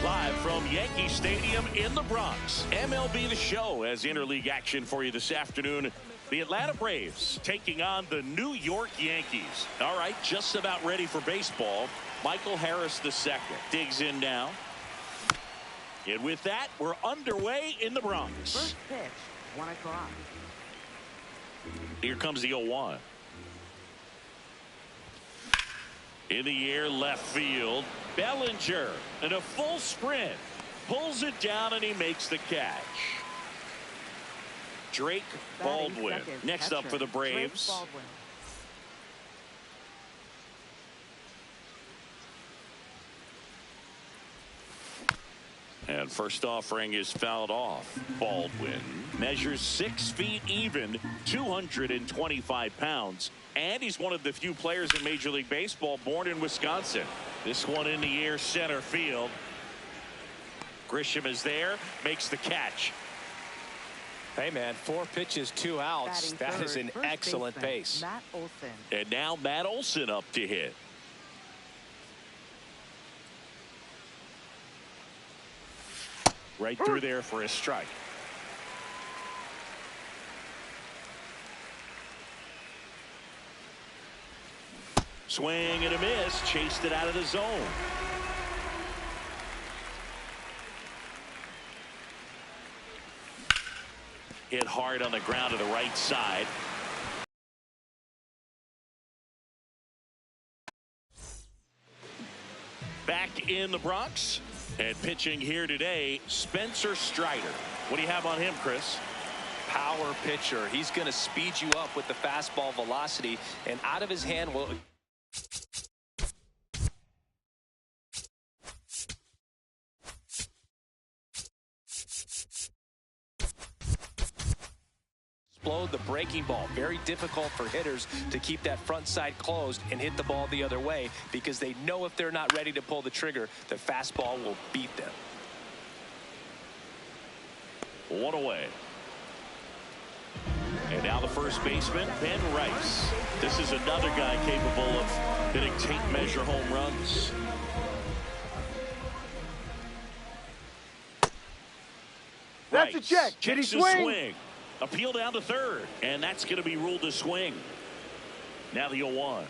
Live from Yankee Stadium in the Bronx, MLB The Show has interleague action for you this afternoon. The Atlanta Braves taking on the New York Yankees. All right, just about ready for baseball. Michael Harris II digs in now. And with that, we're underway in the Bronx. First pitch, 1 o'clock. Here comes the 0-1. In the air, left field. Bellinger in a full sprint. Pulls it down and he makes the catch. Drake Baldwin next up for the Braves. And first offering is fouled off. Baldwin measures 6 feet even, 225 pounds. And he's one of the few players in Major League Baseball born in Wisconsin. This one in the air, center field. Grisham is there, makes the catch. Hey, man, 4 pitches, 2 outs. That is an excellent pace. Matt Olson. And now Matt Olson up to hit. Right through there for a strike. Swing and a miss, chased it out of the zone. Hit hard on the ground to the right side. Back in the Bronx and pitching here today, Spencer Strider. What do you have on him, Chris? Power pitcher. He's going to speed you up with the fastball velocity, and out of his hand will explode the breaking ball. Very difficult for hitters to keep that front side closed and hit the ball the other way, because they know if they're not ready to pull the trigger, the fastball will beat them. 1 away. And now the first baseman, Ben Rice. This is another guy capable of hitting tape measure home runs. That's a check. Did he swing? Appeal down to third, and that's going to be ruled a swing. Now the 0-1.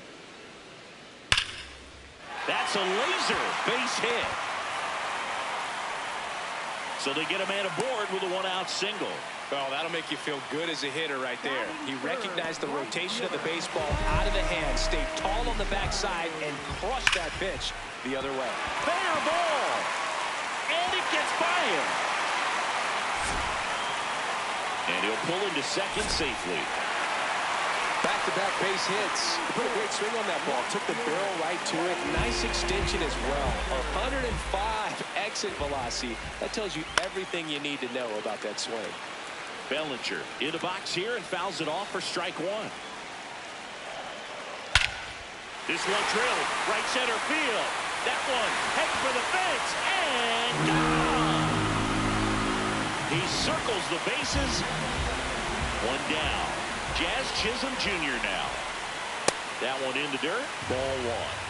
That's a laser base hit. So they get a man aboard with a 1-out single. Well, that'll make you feel good as a hitter right there. He recognized the rotation of the baseball out of the hand, stayed tall on the backside, and crushed that pitch the other way. Fair ball, and it gets by him. And he'll pull into second safely. Back-to-back base hits. He put a great swing on that ball. Took the barrel right to it. Nice extension as well. 105 exit velocity. That tells you everything you need to know about that swing. Bellinger in the box here and fouls it off for strike 1. This one drilled right center field. That one heading for the fence and gone. He circles the bases. 1 down. Jazz Chisholm Jr. now. That one in the dirt. Ball 1.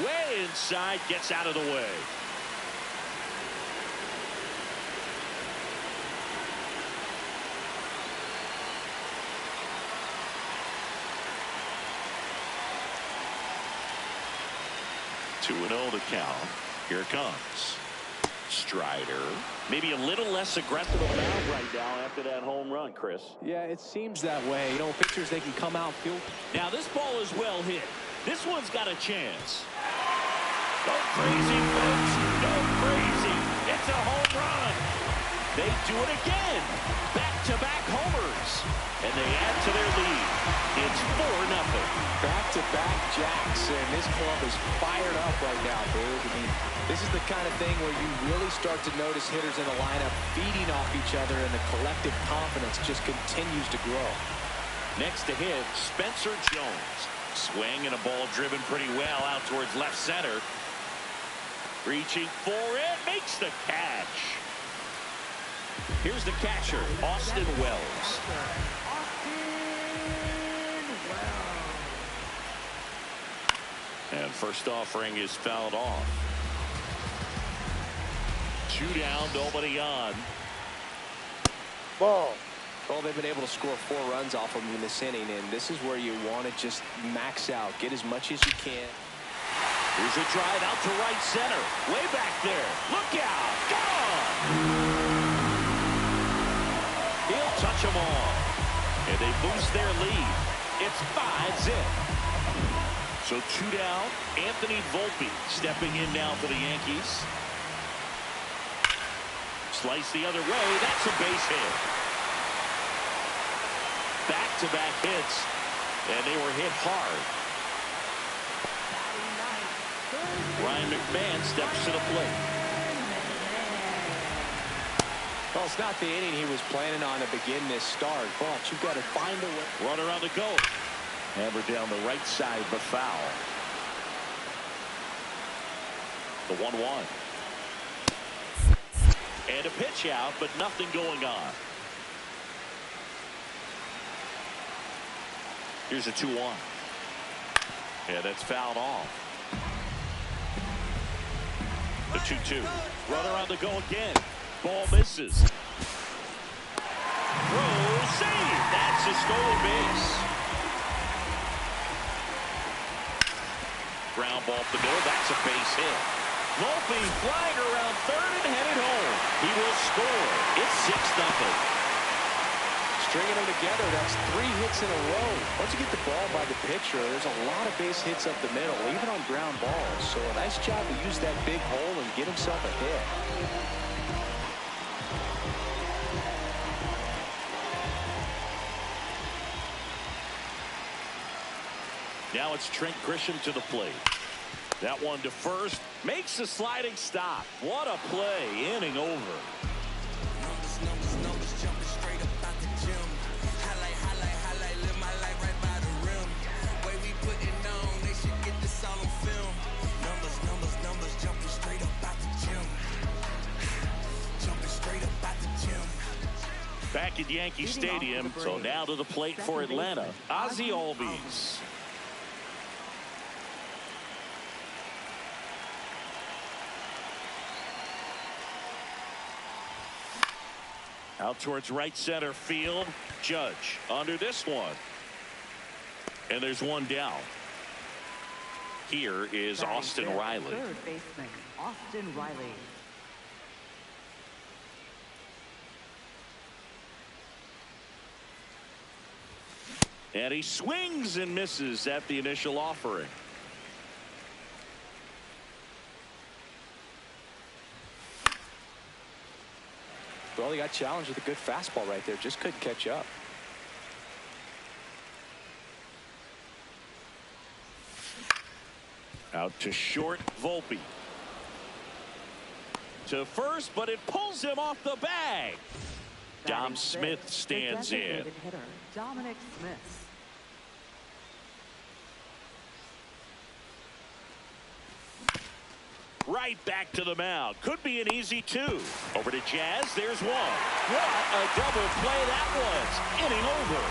Way inside, gets out of the way. 2-0 the count. Here it comes. Strider. Maybe a little less aggressive about right now after that home run, Chris. Yeah, it seems that way. You know, pitchers, they can come out field. Now this ball is well hit. This one's got a chance. Go crazy, folks. Go crazy. It's a home run. They do it again. Back-to-back homers. And they add to their lead. It's 4-0. Back-to-back jacks, and this club is fired up right now, dude. I mean, this is the kind of thing where you really start to notice hitters in the lineup feeding off each other, and the collective confidence just continues to grow. Next to hit, Spencer Jones. Swing and a ball driven pretty well out towards left center. Reaching for it, makes the catch. Here's the catcher, Austin Wells. And first offering is fouled off. 2 down, nobody on. Ball. Well, they've been able to score 4 runs off of them in this inning, and this is where you want to just max out, get as much as you can. Here's a drive out to right center. Way back there. Look out. Gone. He'll touch them all. And they boost their lead. It's 5-zip. So 2 down. Anthony Volpe stepping in now for the Yankees. Slice the other way. That's a base hit. Back-to-back hits. And they were hit hard. Ryan McMahon steps to the plate. Well, it's not the inning he was planning on to begin this start, but you've got to find a way. Runner on the go. Hammer down the right side, but foul. The 1-1. And a pitch out, but nothing going on. Here's a 2-1. Yeah, that's fouled off. The 2-2. Runner on the go again. Ball misses. Throw, save. That's a stolen base. Ground ball up the middle. That's a base hit. Volpe flying around third and headed home. He will score. It's 6-0. Stringing them together, that's 3 hits in a row. Once you get the ball by the pitcher, there's a lot of base hits up the middle, even on ground balls. So a nice job to use that big hole and get himself a hit. Now it's Trent Grisham to the plate. That one to first, makes a sliding stop. What a play, inning over. Numbers, jumping straight up out the gym. Highlight, live my life right by the rim. Way we put it on, they should get this all on film. Numbers, jumping straight up out the gym. Jumping straight up out the gym. Back at Yankee Stadium, so now to the plate for Atlanta, Ozzie Albies. Out towards right center field. Judge under this one. And there's one down. Here is Austin Riley. Third baseman, Austin Riley. And he swings and misses at the initial offering. Well, he got challenged with a good fastball right there. Just couldn't catch up. Out to short, Volpe. To first, but it pulls him off the bag. Dom Smith stands in. Hitter, Dominic Smith. Right back to the mound. Could be an easy 2. Over to Jazz. There's one. What a double play that was. Inning over.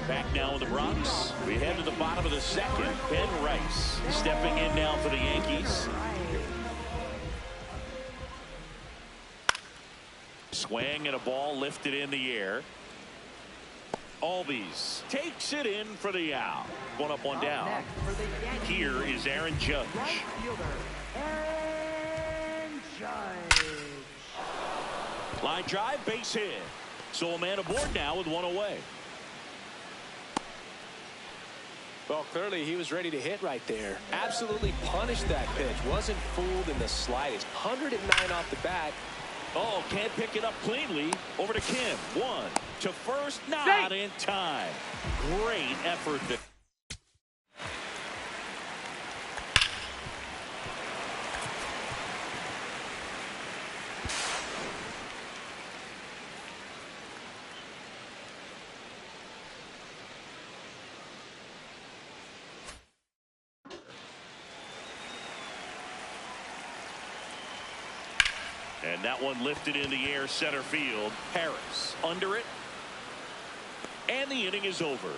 Back now in the Bronx. We head to the bottom of the second. Ben Rice stepping in now for the Yankees. Swing and a ball lifted in the air. Albies takes it in for the out. One up, one down. Next for the Yankees, Here is Aaron Judge. right fielder, Aaron Judge. Line drive, base hit. So a man aboard now with one away. Well, clearly he was ready to hit right there. Absolutely punished that pitch. Wasn't fooled in the slightest. 109 off the bat. Oh, can't pick it up cleanly. Over to Kim. One to first. Not in time. Great effort. And that one lifted in the air, center field. Harris under it. And the inning is over.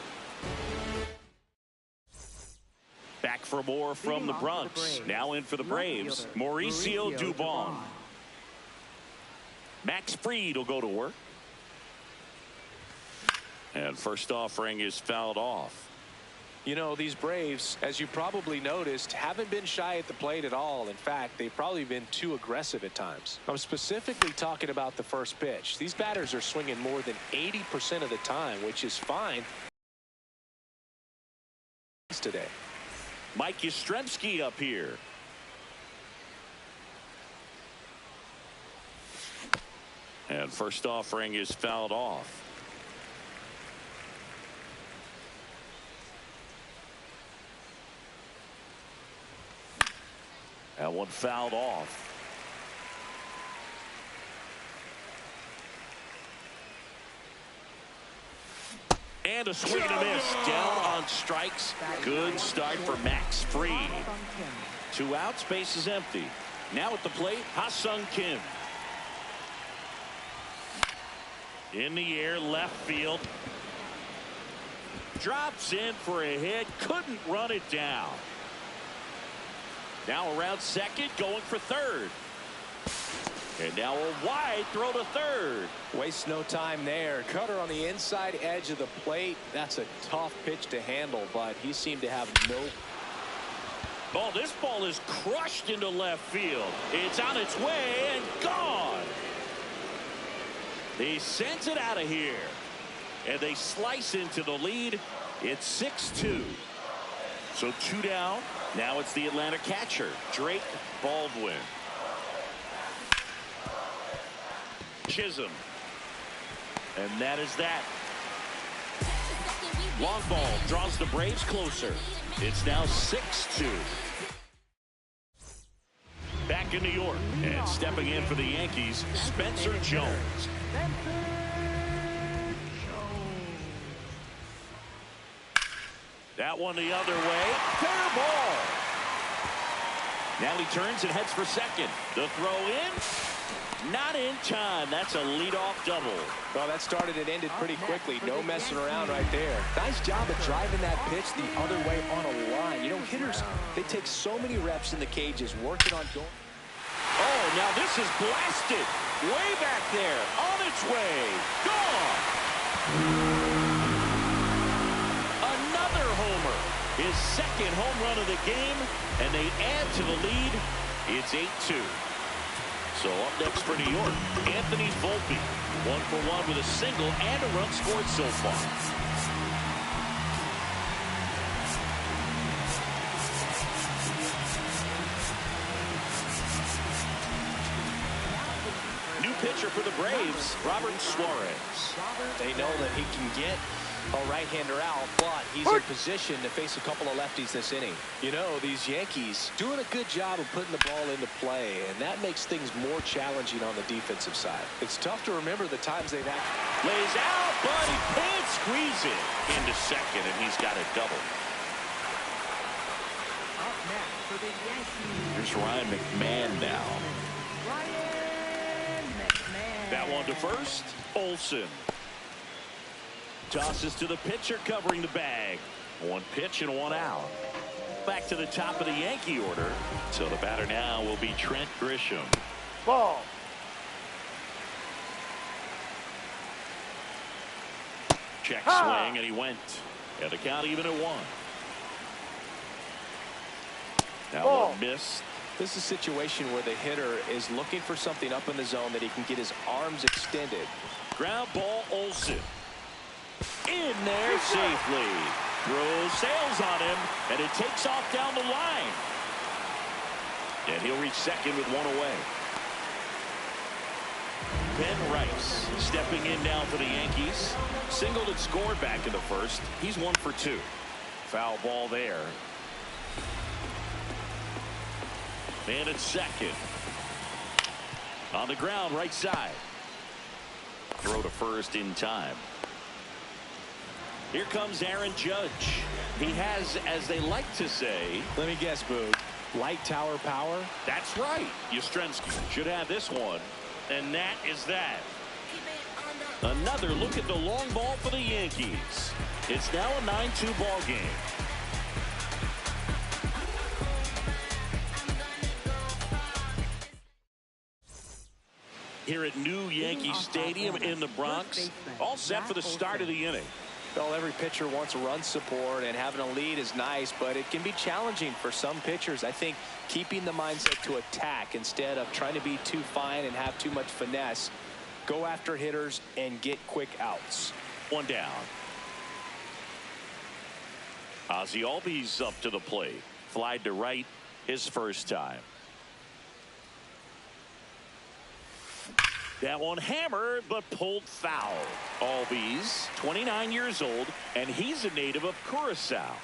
Back for more from the Bronx. Now in for the Braves, Mauricio Dubon. Max Fried will go to work. And first offering is fouled off. You know, these Braves, as you probably noticed, haven't been shy at the plate at all. In fact, they've probably been too aggressive at times. I'm specifically talking about the first pitch. These batters are swinging more than 80% of the time, which is fine today. Mike Yastrzemski up here. And first offering is fouled off. That one fouled off. And a swing and a miss. Down on strikes. Good start for Max Fried. 2 outs, base is empty. Now at the plate, Ha-Sung Kim. In the air, left field. Drops in for a hit. Couldn't run it down. Now around second, going for third. And now a wide throw to third. Wastes no time there. Cutter on the inside edge of the plate. That's a tough pitch to handle, but he seemed to have no. Oh, this ball is crushed into left field. It's on its way and gone. He sends it out of here. And they slice into the lead. It's 6-2. So 2 down. Now it's the Atlanta catcher, Drake Baldwin. Chisholm. And that is that. Long ball draws the Braves closer. It's now 6-2. Back in New York. And stepping in for the Yankees, Spencer Jones. That one the other way. Fair ball. Now he turns and heads for second. The throw in. Not in time. That's a leadoff double. Well, that started and ended pretty quickly. No messing around right there. Nice job of driving that pitch the other way on a line. You know, hitters, they take so many reps in the cages working on going. Oh, now this is blasted. Way back there. On its way. Gone. Another homer. His second home run of the game. And they add to the lead. It's 8-2. So up next for New York, Anthony Volpe. 1 for 1 with a single and a run scored so far. New pitcher for the Braves, Robert Suarez. They know that he can get a right-hander out, but he's in position to face a couple of lefties this inning. You know, these Yankees doing a good job of putting the ball into play, and that makes things more challenging on the defensive side. It's tough to remember the times they've had. Lays out, but he can't squeeze it into second, and he's got a double. Up next for the Yankees, Here's Ryan McMahon now. Ryan McMahon. That one to first, Olsen. Tosses to the pitcher covering the bag. 1 pitch and 1 out. Back to the top of the Yankee order. So the batter now will be Trent Grisham. Ball. Check swing, and he went. And the count even at 1. Now one missed. This is a situation where the hitter is looking for something up in the zone that he can get his arms extended. Ground ball, Olsen. In there safely. Throws sails on him, and it takes off down the line. And he'll reach second with 1 away. Ben Rice stepping in now for the Yankees. Singled and scored back in the first. He's 1 for 2. Foul ball there. Man at second. On the ground, right side. Throw to first in time. Here comes Aaron Judge. He has, as they like to say, let me guess, Boog, light tower power? That's right. Yastrzemski should have this one. And that is that. Another look at the long ball for the Yankees. It's now a 9-2 ball game. Here at New Yankee Stadium in the Bronx, all set for the start of the inning. Well, every pitcher wants run support, and having a lead is nice, but it can be challenging for some pitchers. I think keeping the mindset to attack instead of trying to be too fine and have too much finesse. Go after hitters and get quick outs. 1 down. Ozzie Albies up to the plate. Flied to right his first time. That one hammered, but pulled foul. Albies, 29 years old, and he's a native of Curacao.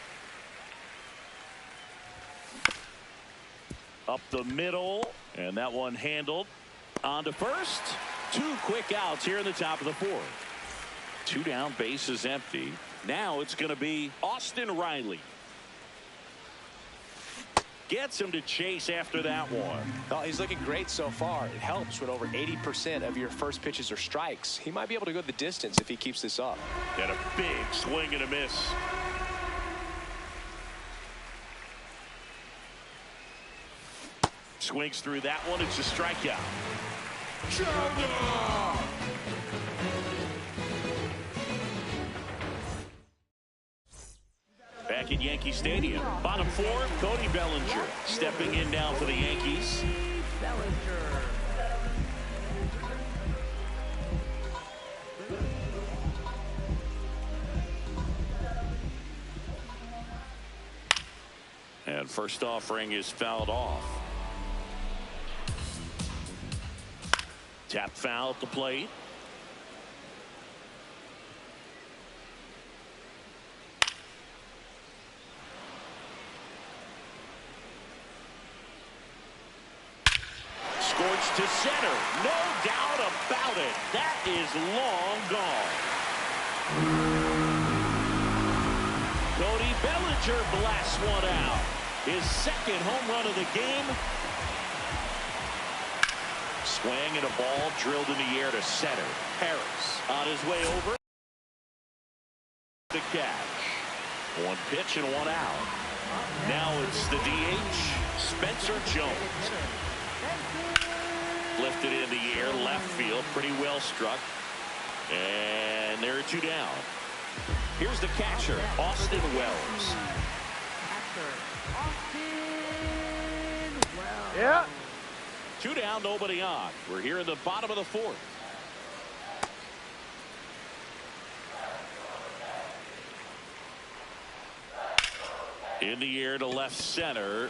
Up the middle, and that one handled. On to first. 2 quick outs here in the top of the 4th. 2 down, bases empty. Now it's going to be Austin Riley. Gets him to chase after that one. Oh, he's looking great so far. It helps when over 80% of your first pitches are strikes. He might be able to go the distance if he keeps this up. And a big swing and a miss. Swings through that one. It's a strikeout. Back at Yankee Stadium. Bottom 4, Cody Bellinger stepping in now for the Yankees. And first offering is fouled off. Tap foul at the plate. Scorched to center. No doubt about it. That is long gone. Cody Bellinger blasts one out. His second home run of the game. Swing and a ball drilled in the air to center. Harris on his way over. The catch. 1 pitch and 1 out. Now it's the DH, Spencer Jones. Lifted in the air, left field, pretty well struck. And there are 2 down. Here's the catcher, Austin Wells. Yeah. 2 down, nobody on. We're here in the bottom of the 4th. In the air to left center.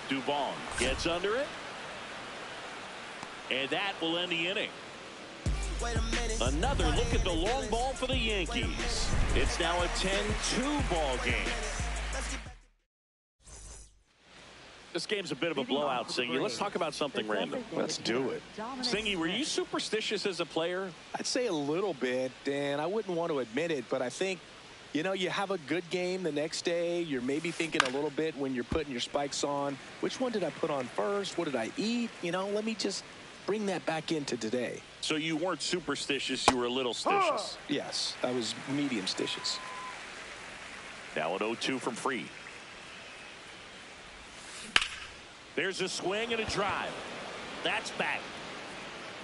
Dubon gets under it. And that will end the inning. Another look at the long ball for the Yankees. It's now a 10-2 ball game. This game's a bit of a blowout, Singy. Let's talk about something random. Let's do it. Singy, were you superstitious as a player? I'd say a little bit, and I wouldn't want to admit it, but I think, you know, you have a good game the next day. You're maybe thinking a little bit when you're putting your spikes on. Which one did I put on first? What did I eat? You know, let me just bring that back into today. So you weren't superstitious, you were a little stitious. Yes, I was medium stitious. Now an 0-2 from Fried. There's a swing and a drive. That's back.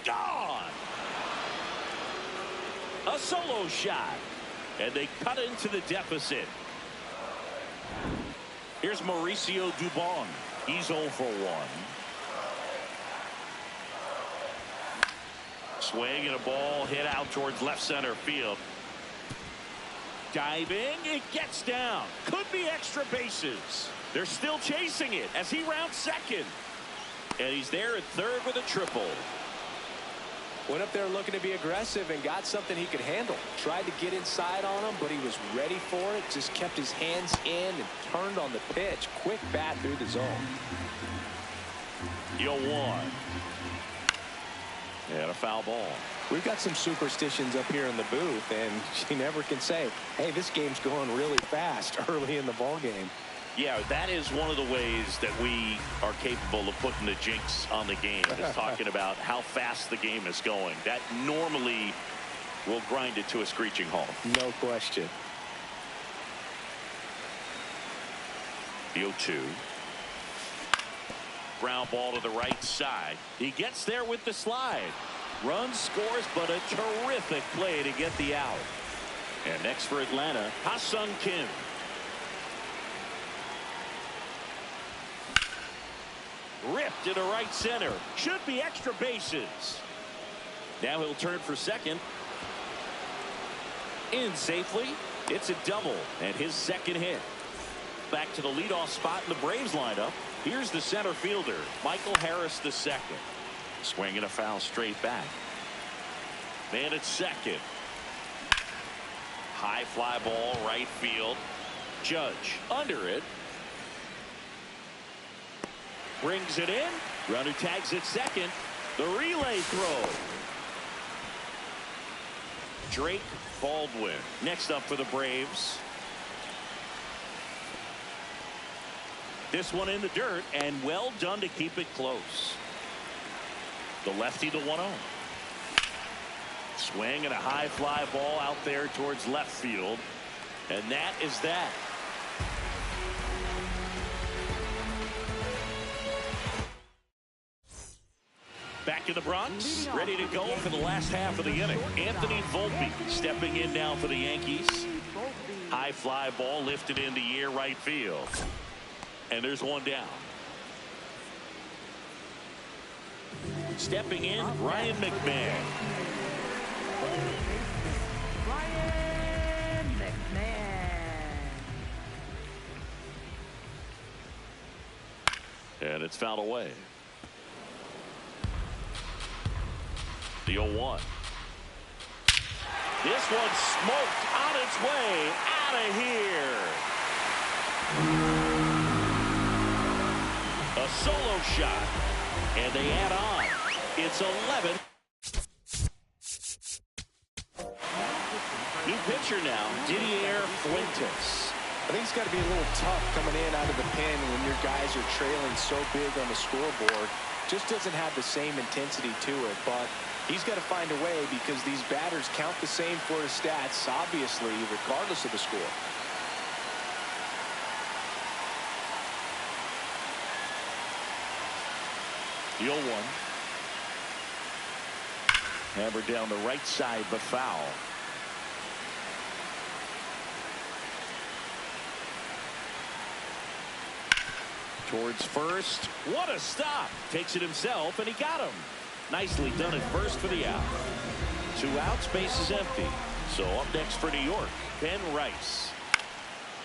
Gone. A solo shot. And they cut into the deficit. Here's Mauricio Dubon. He's 0 for 1. Swing and a ball hit out towards left center field. Diving, it gets down. Could be extra bases. They're still chasing it as he rounds second. And he's there at third with a triple. Went up there looking to be aggressive and got something he could handle. Tried to get inside on him, but he was ready for it. Just kept his hands in and turned on the pitch. Quick bat through the zone. 0-1. And a foul ball. We've got some superstitions up here in the booth, and you never can say, hey, this game's going really fast early in the ball game. Yeah, that is one of the ways that we are capable of putting the jinx on the game, is talking about how fast the game is going. That normally will grind it to a screeching halt. No question. The 0-2. Ground ball to the right side. He gets there with the slide. Runs, scores, but a terrific play to get the out. And next for Atlanta, Ha-Sung Kim. Ripped to the right center. Should be extra bases. Now he'll turn for second. In safely. It's a double and his second hit. Back to the leadoff spot in the Braves lineup. Here's the center fielder, Michael Harris II. Swinging a foul straight back. Man at second. High fly ball right field. Judge under it. Brings it in. Runner tags at second. The relay throw. Drake Baldwin next up for the Braves. This one in the dirt, and well done to keep it close. The lefty, the 1-0. Swing and a high fly ball out there towards left field. And that is that. Back in the Bronx, ready to go for the last half of the inning. Anthony Volpe stepping in now for the Yankees. High fly ball lifted in the air right field. And there's one down. Stepping in, Ryan McMahon. Ryan McMahon. And it's fouled away. The 0-1. This one smoked on its way out of here. A solo shot. And they add on. It's 11. New pitcher now, Didier Fuentes. I think it's got to be a little tough coming in out of the pen when your guys are trailing so big on the scoreboard. Just doesn't have the same intensity to it, but he's got to find a way because these batters count the same for his stats, obviously, regardless of the score. The 0-1. Hammered down the right side, but foul. Towards first. What a stop. Takes it himself, and he got him. Nicely done at first for the out. 2 outs, base is empty. So up next for New York, Ben Rice.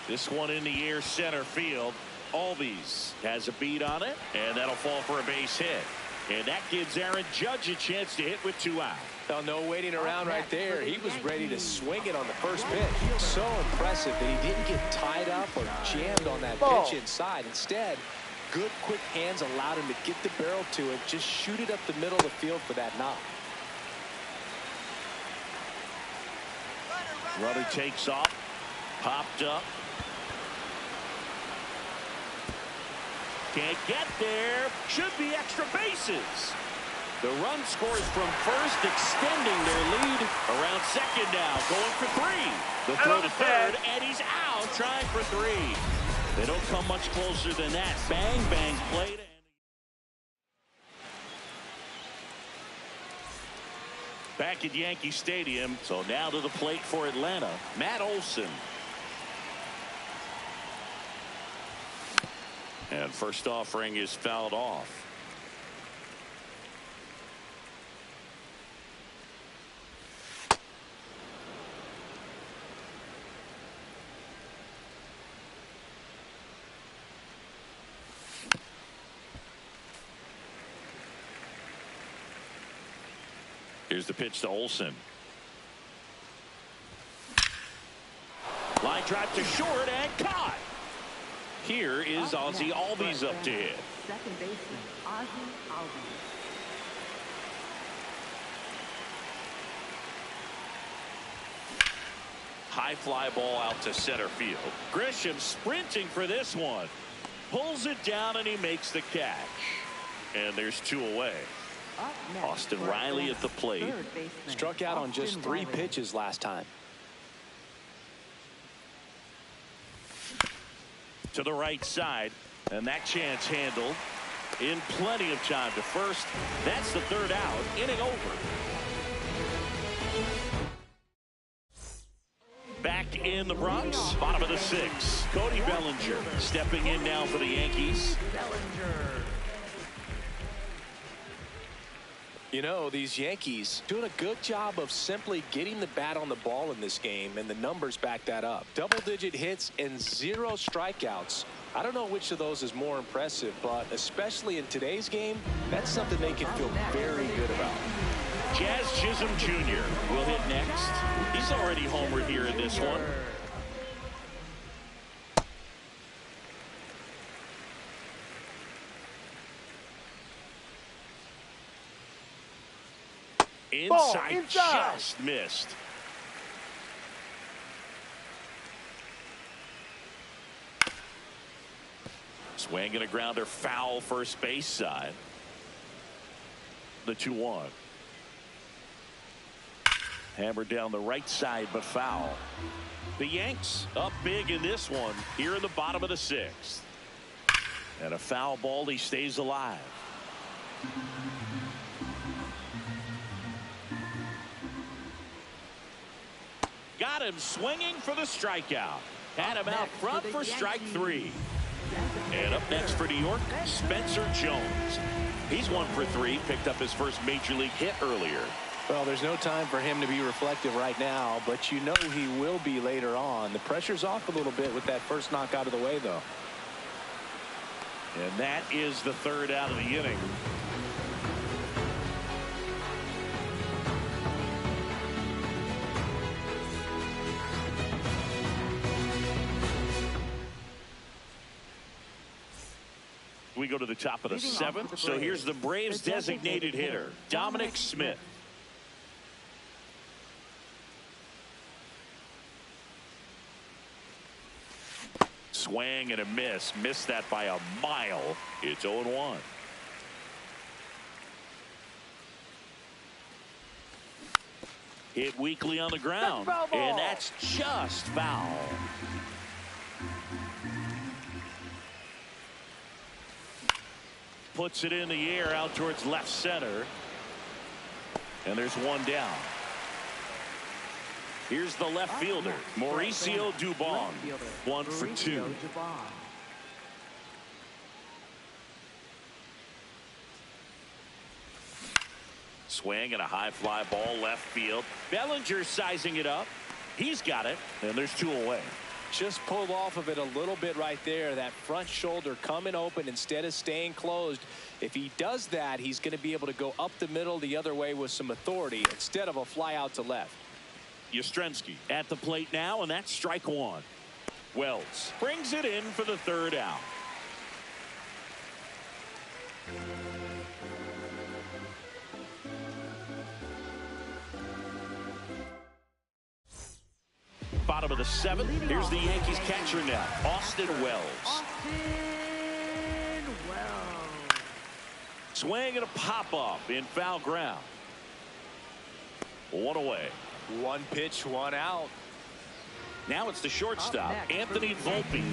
This one in the air center field. Albies has a beat on it, and that'll fall for a base hit. And that gives Aaron Judge a chance to hit with 2 out. Well, no waiting around right there. He was ready to swing it on the first pitch. So impressive that he didn't get tied up or jammed on that pitch inside. Instead, good quick hands allowed him to get the barrel to it, just shoot it up the middle of the field for that knock. Runner takes off, popped up. Can't get there. Should be extra bases. The run scores from first, extending their lead. Around second now, going for 3. The throw to third, and he's out, trying for 3. They don't come much closer than that. Bang, bang, played. Back at Yankee Stadium. So now to the plate for Atlanta, Matt Olson. And first offering is fouled off. Here's the pitch to Olson. Line drive to short and caught. Here is Ozzie Albies up to hit. Second baseman, Ozzie Albies. High fly ball out to center field. Grisham sprinting for this one. Pulls it down and he makes the catch. And there's 2 away. Austin Riley at the plate. Struck out on just 3 pitches last time. To the right side, and that chance handled in plenty of time to first. That's the 3rd out. Inning over. Back in the Bronx, bottom of the 6th. Cody Bellinger stepping in now for the Yankees. Bellinger. You know, these Yankees doing a good job of simply getting the bat on the ball in this game, and the numbers back that up. Double-digit hits and 0 strikeouts. I don't know which of those is more impressive, but especially in today's game, that's something they can feel very good about. Jazz Chisholm Jr. will hit next. He's already homered here in this one. Inside, just missed. Swing and a grounder, foul first base side. The 2-1. Hammered down the right side, but foul. The Yanks up big in this one here in the bottom of the 6th. And a foul ball, he stays alive. Got him swinging for the strikeout. Had him out front for strike 3. And up next for New York, Spencer Jones. He's 1 for 3, picked up his first major league hit earlier. Well, there's no time for him to be reflective right now, but you know he will be later on. The pressure's off a little bit with that first knock out of the way, though. And that is the 3rd out of the inning. We go to the top of the 7th. So here's the Braves designated hitter, Dominic Smith. Swing and a miss. Missed that by a mile. It's 0-1. Hit weakly on the ground. And that's just foul. Puts it in the air out towards left center. And there's 1 down. Here's the left fielder, Mauricio Dubon. 1 for 2. Swing and a high fly ball left field. Bellinger sizing it up. He's got it. And there's 2 away. Just pulled off of it a little bit right there. That front shoulder coming open instead of staying closed. If he does that, he's going to be able to go up the middle the other way with some authority instead of a fly out to left. Yastrzemski at the plate now, and that's strike 1. Wells brings it in for the 3rd out. Bottom of the 7th. Here's the Yankees catcher now, Austin Wells. Austin Wells. Swing and a pop-up in foul ground. 1 away. 1 pitch, 1 out. Now it's the shortstop, Anthony Volpe.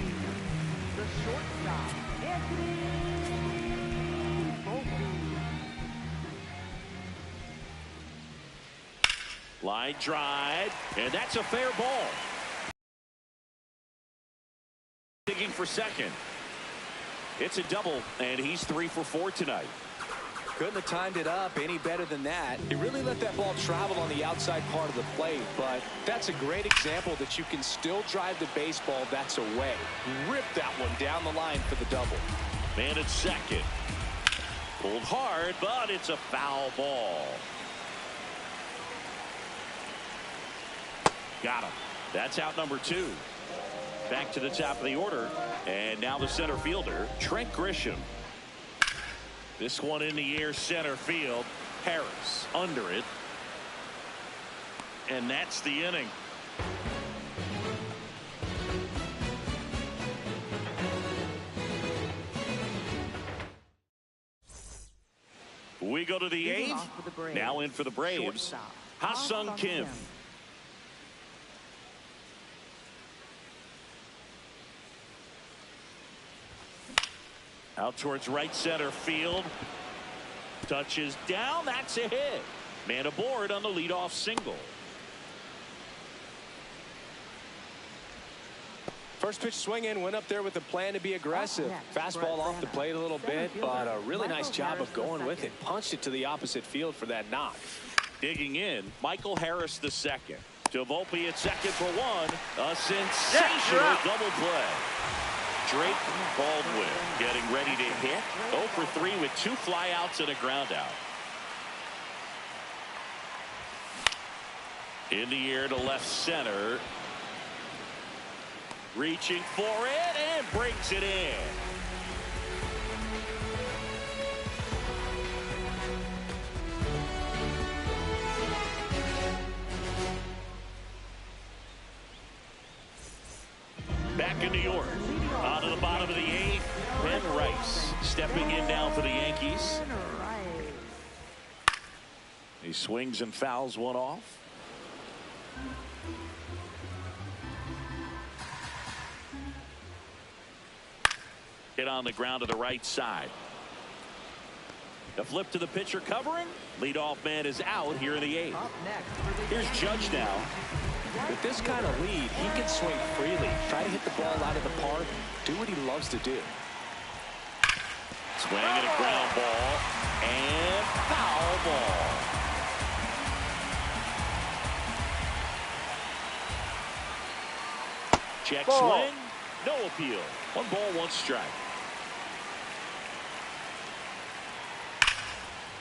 The shortstop, Anthony Volpe. Line drive, and that's a fair ball. Digging for second. It's a double, and he's 3 for 4 tonight. Couldn't have timed it up any better than that. He really let that ball travel on the outside part of the plate, but that's a great example that you can still drive the baseball that's away. Rip that one down the line for the double. Man at second. Pulled hard, but it's a foul ball. Got him. That's out number 2. Back to the top of the order, and now the center fielder, Trent Grisham. This one in the air, center field. Harris under it. And that's the inning. We go to the 8th. Now in for the Braves, Ha-Sung Kim. Out towards right center field. Touches down. That's a hit. Man aboard on the leadoff single. First pitch swing in, went up there with a plan to be aggressive. Fastball off the plate a little bit, but a really nice job of going with it. Punched it to the opposite field for that knock. Digging in, Michael Harris the second. To Volpe at second for 1. A sensational double play. Drake Baldwin getting ready to hit. 0 for 3 with 2 flyouts and a ground out. In the air to left center. Reaching for it and brings it in. Back in New York. On to the bottom of the 8th. Ben Rice stepping in now for the Yankees. He swings and fouls one off. Hit on the ground to the right side. The flip to the pitcher covering. Leadoff man is out here in the 8th. Here's Judge now. With this kind of lead, he can swing freely, try to hit the ball out of the park, do what he loves to do. Swing and a ground ball, and foul ball. Check swing, no appeal. 1 ball, 1 strike.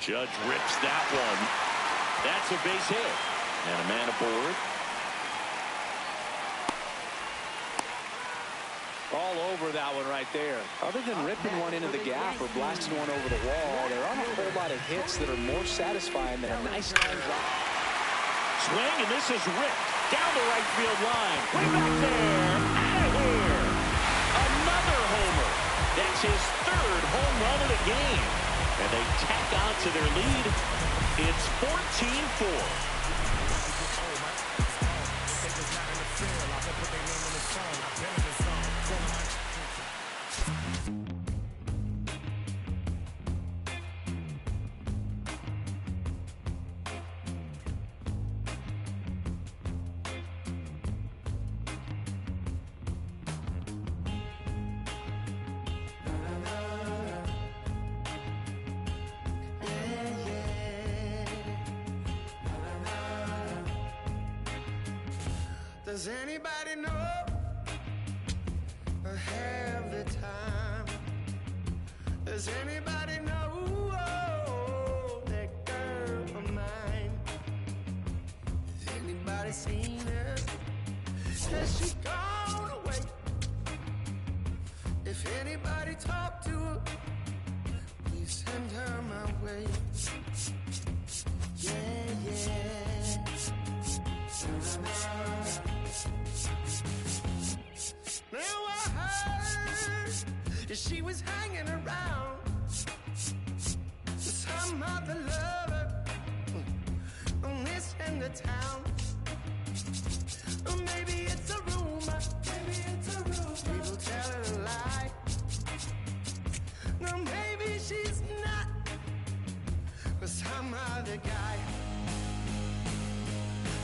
Judge rips that one. That's a base hit. And a man aboard. All over that one right there. Other than ripping one into the gap or blasting one over the wall, there aren't a whole lot of hits that are more satisfying than a nice line drive. Swing, and this is ripped down the right field line. Way back there. Out of here. Another homer. That's his 3rd home run of the game. And they tack on to their lead. It's 14-4. Does anybody know I have the time? Does anybody know that girl of mine? Has anybody seen her? Has she gone away? If anybody talk to her, please send her my way. Yeah, yeah. Now I heard she was hanging around with some other lover on this end of town. Or maybe it's a rumor. People tell her a lie. No, maybe she's not with some other guy.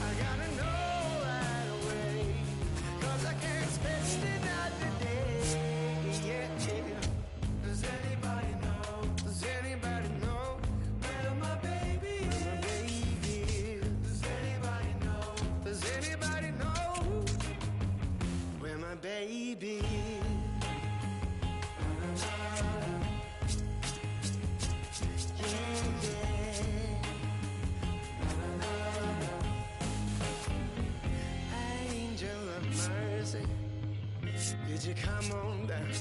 I gotta know right away, 'cause I can't spend another day. Yeah. Does anybody know? Does anybody know where my baby is? My baby is. Does anybody know? Does anybody know where my baby is? Angel of mercy, could you come on down?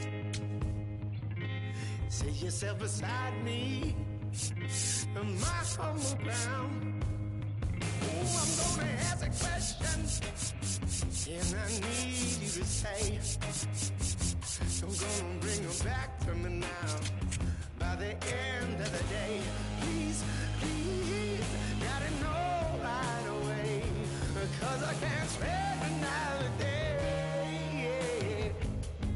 Sit yourself beside me on my humble ground. Oh, I'm gonna ask a question, and I need you to say, I'm gonna bring her back to me now. By the end of the day, please, please, gotta know right away, 'cause I can't spend another day. Yeah.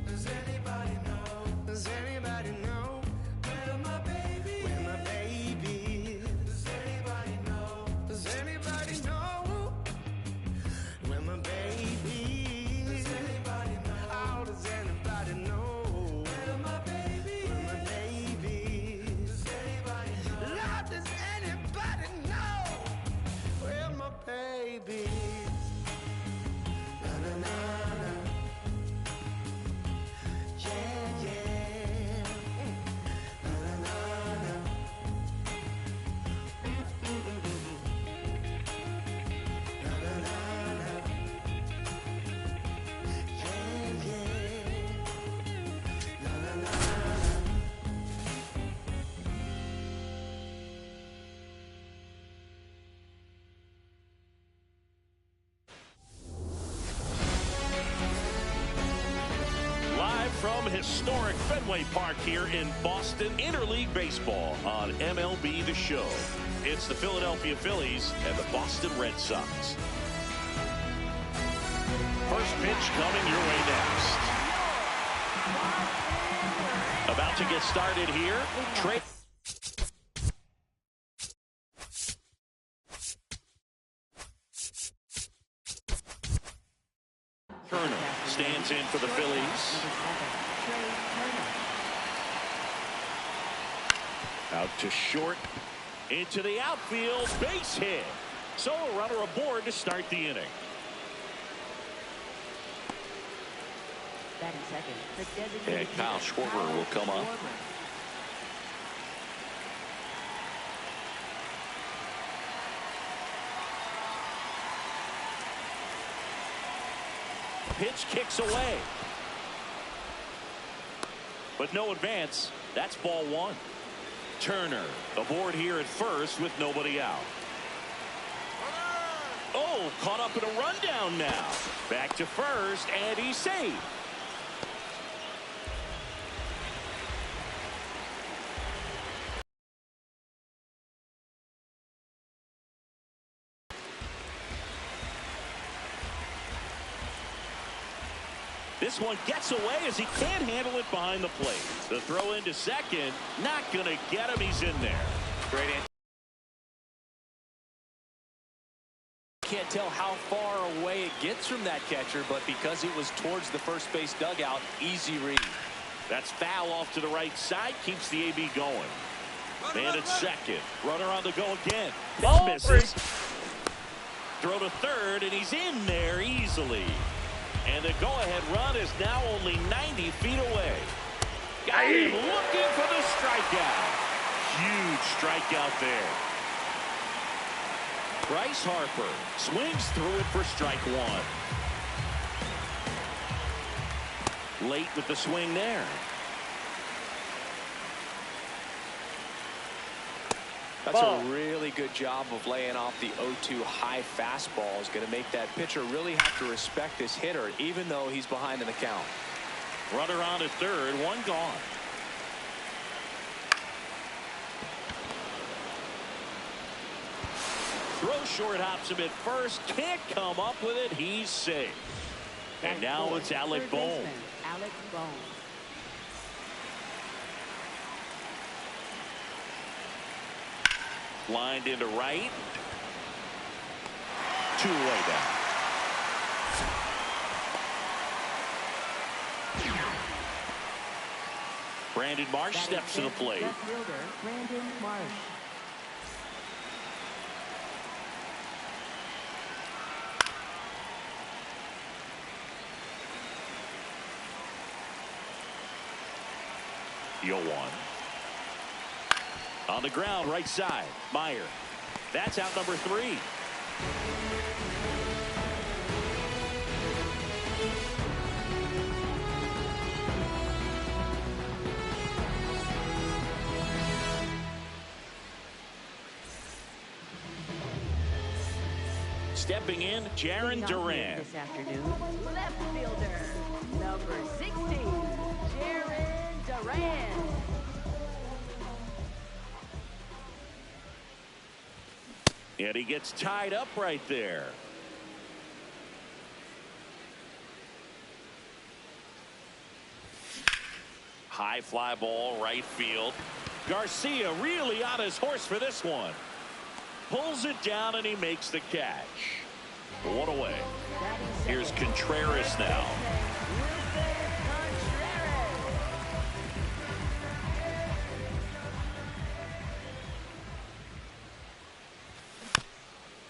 Does anybody know? Does anybody know where my baby? Where my baby is? Does anybody know? Does anybody know where my baby is? Does anybody know? Oh, does anybody know where my baby is? Where my baby is? Does anybody know? Lord, does anybody know where my baby is? Na na na na. Yeah, yeah. Na na na na. Na na na na. Yeah, yeah. Na na na na. Live from historic Fenway Park here in Boston, Interleague Baseball on MLB The Show. It's the Philadelphia Phillies and the Boston Red Sox. First pitch coming your way next. About to get started here. Trey. Turner stands in for the Phillies. Out to short, into the outfield, base hit. So a runner aboard to start the inning. Batting second, the designated And Kyle hitter, Schwarber Kyle will come up. Schwarber. Pitch kicks away. But no advance. That's ball one. Turner aboard here at first with nobody out. Oh, caught up in a rundown now. Back to first, and he's safe. This one gets away as he can't handle it behind the plate. The throw into second, not going to get him. He's in there. Great answer. Can't tell how far away it gets from that catcher, but because it was towards the first base dugout, easy read. That's foul off to the right side, keeps the AB going. Man at second, runner on the go again. That misses. Throw to third, and he's in there easily. And the go-ahead run is now only 90 feet away. Got him looking for the strikeout. Huge strikeout there. Bryce Harper swings through it for strike one. Late with the swing there. That's a really good job of laying off the 0-2 high fastball. Is going to make that pitcher really have to respect this hitter, even though he's behind in the count. Runner on at third, one gone. Throw short, hops him at first, can't come up with it. He's safe. And now it's Alec Bohm. Alec Bohm. Lined into right. 2 away now. Brandon Marsh steps to the plate. Left fielder, Brandon Marsh. The 0-1. On the ground, right side. Meyer. That's out number 3. Stepping in, Jarren Duran. This afternoon, left fielder, number 60, Jarren Duran. And he gets tied up right there. High fly ball, right field. Garcia really on his horse for this one. Pulls it down and he makes the catch. 1 away. Here's Contreras now.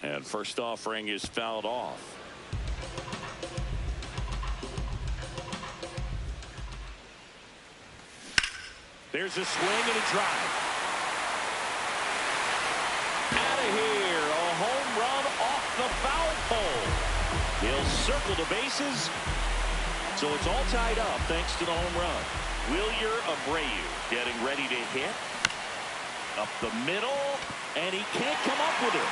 And first offering is fouled off. There's a swing and a drive. Out of here, a home run off the foul pole. He'll circle the bases. So it's all tied up thanks to the home run. Wilyer Abreu getting ready to hit. Up the middle, and he can't come up with it.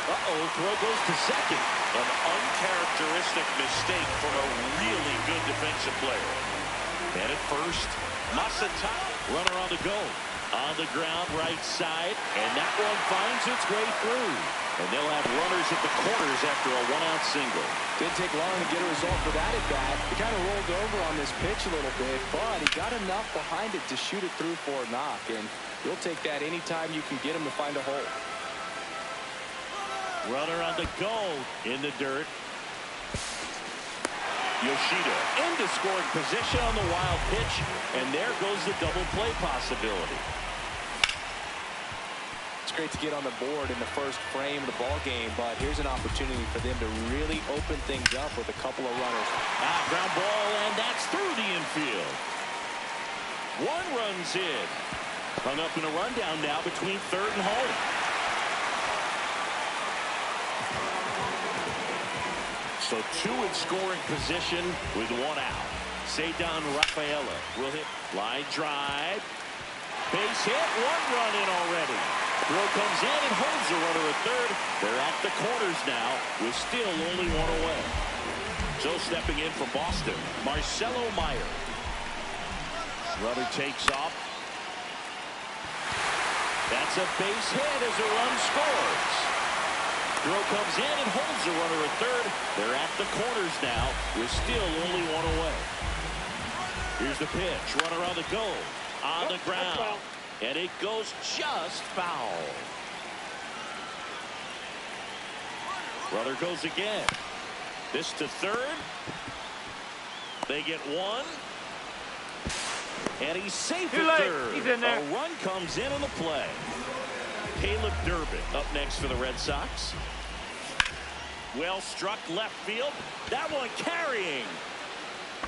Throw goes to second. An uncharacteristic mistake from a really good defensive player. And at first, Masataka, runner on the go. On the ground, right side, and that one finds its way through. And they'll have runners at the corners after a 1-out single. Didn't take long to get a result for that at bat. He kind of rolled over on this pitch a little bit, but he got enough behind it to shoot it through for a knock. And you'll take that anytime you can get him to find a hole. Runner on the go in the dirt. Yoshida into scoring position on the wild pitch, and there goes the double play possibility. It's great to get on the board in the first frame of the ball game, but here's an opportunity for them to really open things up with a couple of runners. Ground ball, and that's through the infield. 1 run's in. Hung up in a rundown now between third and home. So 2 in scoring position with 1 out. Ceddanne Rafaela will hit. Line drive. Base hit. 1 run in already. Throw comes in and holds the runner at third. They're at the corners now with still only 1 away. So stepping in from Boston, Marcelo Meyer. Runner takes off. That's a base hit as a run scores. Throw comes in and holds the runner at third. They're at the corners now with still only 1 away. Here's the pitch. Runner on the go. On the ground. And it goes just foul. Runner goes again. This to third. They get 1. And he's safe at third. He's in there. A run comes in on the play. Caleb Durbin up next for the Red Sox. Well struck left field. That one carrying.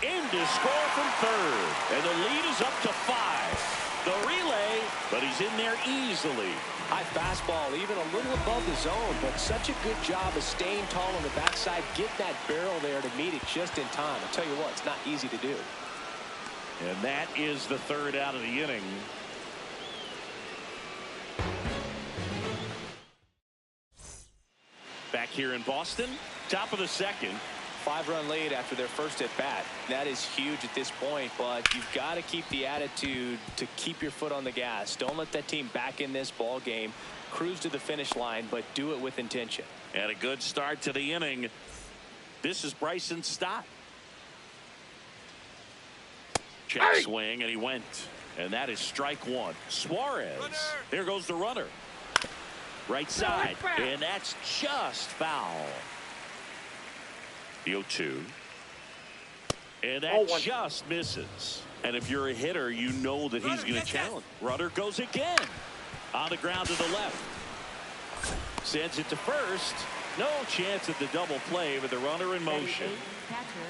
In to score from third. And the lead is up to 5. The relay, but he's in there easily. High fastball, even a little above the zone, but such a good job of staying tall on the backside, get that barrel there to meet it just in time. I'll tell you what, it's not easy to do. And that is the 3rd out of the inning. Back here in Boston, top of the 2nd. 5-run lead after their first at bat. That is huge at this point, but you've got to keep the attitude to keep your foot on the gas. Don't let that team back in this ball game. Cruise to the finish line, but do it with intention. And a good start to the inning. This is Bryson Stott. Check swing, and he went. And that is strike 1. Suarez. Here goes the runner. Right side, and that's just foul. The 0-2. And that just misses. And if you're a hitter, you know that he's going to challenge. Runner goes again. On the ground to the left. Sends it to first. No chance at the double play with the runner in motion.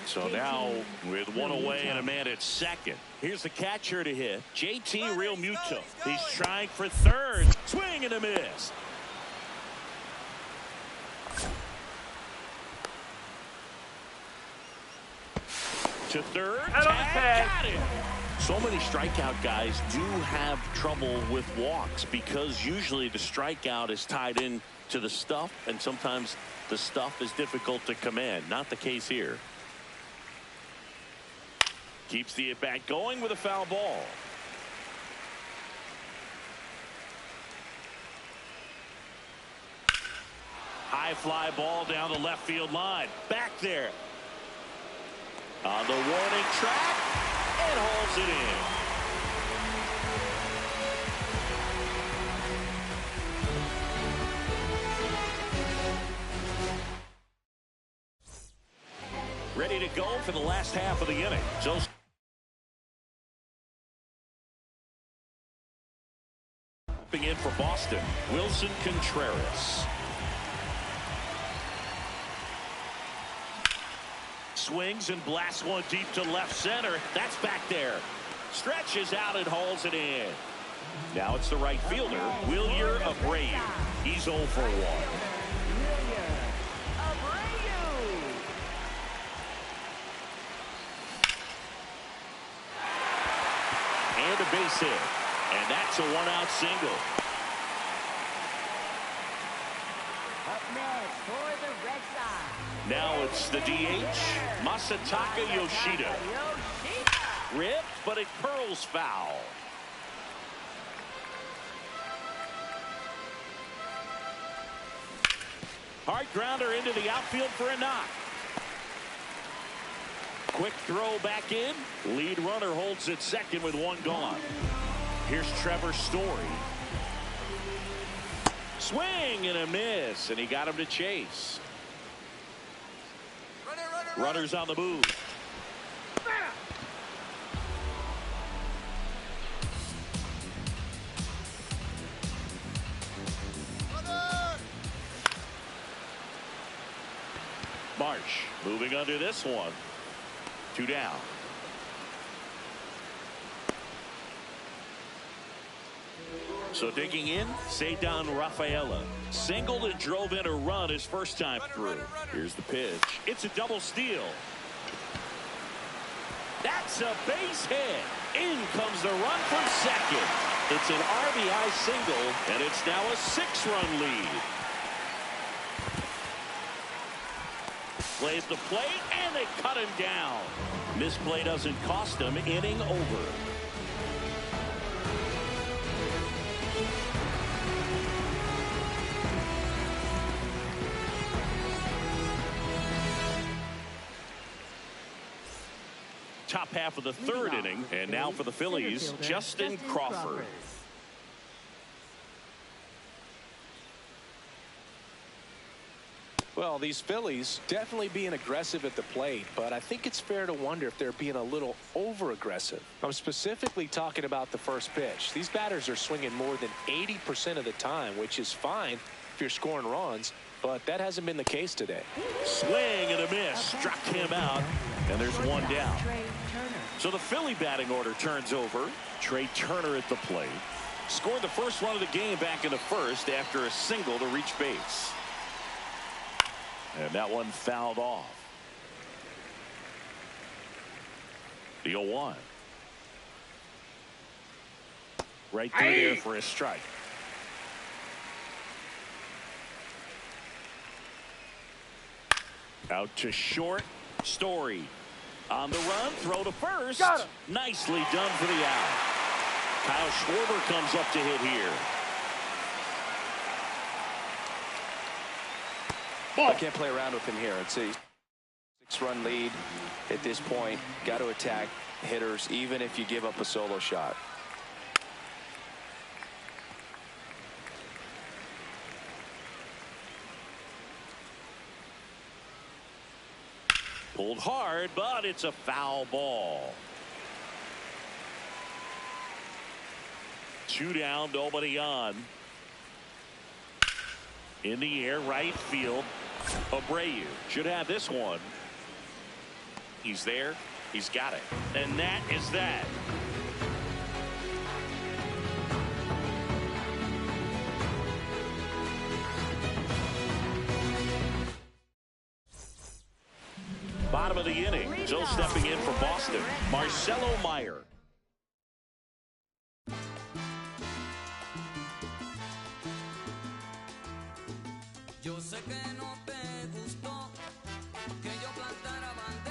So now with one away and a man at second. Here's the catcher to hit. JT Realmuto. He's trying for third. Swing and a miss. To third. Got it. So many strikeout guys do have trouble with walks because usually the strikeout is tied in to the stuff, and sometimes the stuff is difficult to command. Not the case here. Keeps the at-bat going with a foul ball. High fly ball down the left field line. Back there. On the warning track, and holds it in. Ready to go for the last half of the inning. So in for Boston, Wilson Contreras. Swings and blasts one deep to left center. That's back there. Stretches out and hauls it in. Now it's the right fielder, Wilyer Abreu. He's 0 for 1. And a base hit. And that's a one-out single. Up next for the Red Sox. Now it's the DH, Masataka Yoshida. Ripped, but it curls foul. Hard grounder into the outfield for a knock. Quick throw back in. Lead runner holds at second with one gone. Here's Trevor Story. Swing and a miss, and he got him to chase. Runners on the move. Marsh moving under this one. 2 down. So digging in, Cedar Rafaela. Singled and drove in a run his first time through. Here's the pitch. It's a double steal. That's a base hit. In comes the run for second. It's an RBI single, and it's now a 6-run lead. Plays the plate, and they cut him down. Misplay doesn't cost him. Inning over. Top half of the third inning, and now for the Phillies, Justin Crawford. Well, these Phillies definitely being aggressive at the plate, but I think it's fair to wonder if they're being a little over-aggressive. I'm specifically talking about the first pitch. These batters are swinging more than 80% of the time, which is fine if you're scoring runs, but that hasn't been the case today. Swing and a miss. Struck him out, and there's one down. So the Philly batting order turns over. Trey Turner at the plate. Scored the first run of the game back in the first after a single to reach base. And that one fouled off. The 0-1. Right through there for a strike. Out to short. Story. On the run, throw to first. Nicely done for the out. Kyle Schwarber comes up to hit here. I can't play around with him here. It's a 6-run lead at this point. Got to attack hitters even if you give up a solo shot. Pulled hard, but it's a foul ball. 2 down, nobody on. In the air, right field. Abreu should have this one. He's there. He's got it. And that is that. Bottom of the inning. Still stepping in for Boston, Marcelo Meyer. Yo sé que no te gustó que yo plantara bandera.